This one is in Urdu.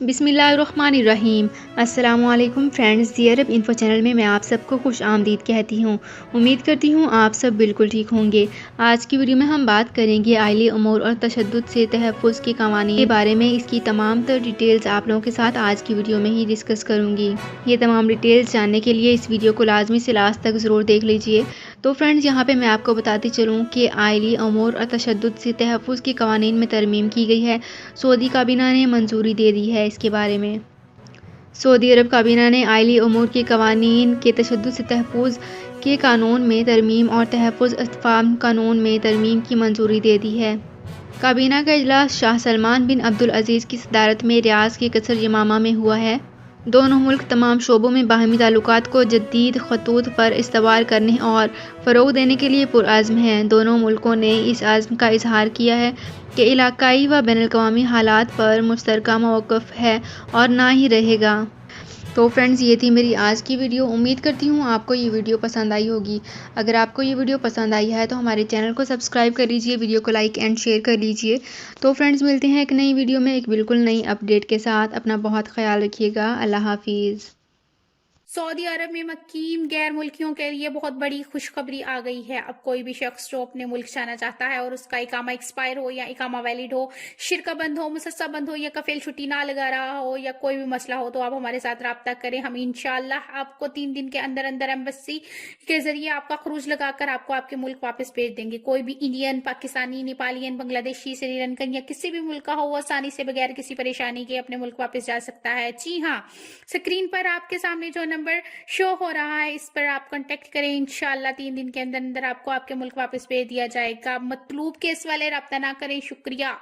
بسم اللہ الرحمن الرحیم۔ السلام علیکم فرینڈز، دی عرب انفو چینل میں میں آپ سب کو خوش آمدید کہتی ہوں۔ امید کرتی ہوں آپ سب بالکل ٹھیک ہوں گے۔ آج کی ویڈیو میں ہم بات کریں گے آئلی امور اور تشدد سے تحفظ کے قوانین کے بارے میں۔ اس کی تمام تر ڈیٹیلز آپ لوگوں کے ساتھ آج کی ویڈیو میں ہی ڈسکس کروں گی۔ یہ تمام ڈیٹیلز جاننے کے لیے اس ویڈیو کو لازمی سے لاسٹ تک ضرور دیکھ لیجیے۔ تو فرینڈز، یہاں پہ میں آپ کو بتاتی چلوں کہ آئلی امور اور تشدد سے تحفظ کے قوانین میں ترمیم کی گئی ہے۔ سعودی کابینہ نے منظوری دے دی ہے۔ اس کے بارے میں سعودی عرب کابینہ نے آئلی امور کے قوانین کے تشدد سے تحفظ کے قانون میں ترمیم اور تحفظ اطفال قانون میں ترمیم کی منظوری دے دی ہے۔ کابینہ کا اجلاس شاہ سلمان بن عبدالعزیز کی صدارت میں ریاض کے قصر یمامہ میں ہوا ہے۔ دونوں ملک تمام شعبوں میں باہمی تعلقات کو جدید خطوط پر استوار کرنے اور فروغ دینے کے لیے پرعزم ہیں۔ دونوں ملکوں نے اس عزم کا اظہار کیا ہے کہ علاقائی و بین الاقوامی حالات پر مشترکہ موقف ہے اور نہ ہی رہے گا۔ تو فرینڈز، یہ تھی میری آج کی ویڈیو۔ امید کرتی ہوں آپ کو یہ ویڈیو پسند آئی ہوگی۔ اگر آپ کو یہ ویڈیو پسند آئی ہے تو ہمارے چینل کو سبسکرائب کر لیجئے، ویڈیو کو لائک اینڈ شیئر کر لیجئے۔ تو فرینڈز، ملتے ہیں ایک نئی ویڈیو میں ایک بالکل نئی اپڈیٹ کے ساتھ۔ اپنا بہت خیال رکھیے گا۔ اللہ حافظ۔ سعودی عرب میں مقیم غیر ملکیوں کے لیے بہت بڑی خوشخبری آ گئی ہے۔ اب کوئی بھی شخص جو اپنے ملک جانا چاہتا ہے اور اس کا اقامہ ایکسپائر ہو یا اقامہ ویلڈ ہو، شرکہ بند ہو، مسسہ بند ہو یا کفیل چھٹی نہ لگا رہا ہو یا کوئی بھی مسئلہ ہو، تو آپ ہمارے ساتھ رابطہ کریں۔ ہم انشاءاللہ آپ کو 3 دن کے اندر اندر ایمبیسی کے ذریعے آپ کا خروج لگا کر آپ کو آپ کے ملک واپس بھیج دیں گے۔ کوئی بھی انڈین، پاکستانی، نیپالین، بنگلہ دیشی، سری لنکن یا کسی بھی ملک کا ہو، وہ آسانی سے بغیر کسی پریشانی کے اپنے ملک واپس جا سکتا ہے۔ جی ہاں، اسکرین پر آپ کے سامنے جو نمبر شو ہو رہا ہے، اس پر آپ کانٹیکٹ کریں۔ انشاءاللہ 3 دن کے اندر اندر آپ کو آپ کے ملک واپس بھیج دیا جائے گا۔ مطلوب کیس والے رابطہ نہ کریں۔ شکریہ۔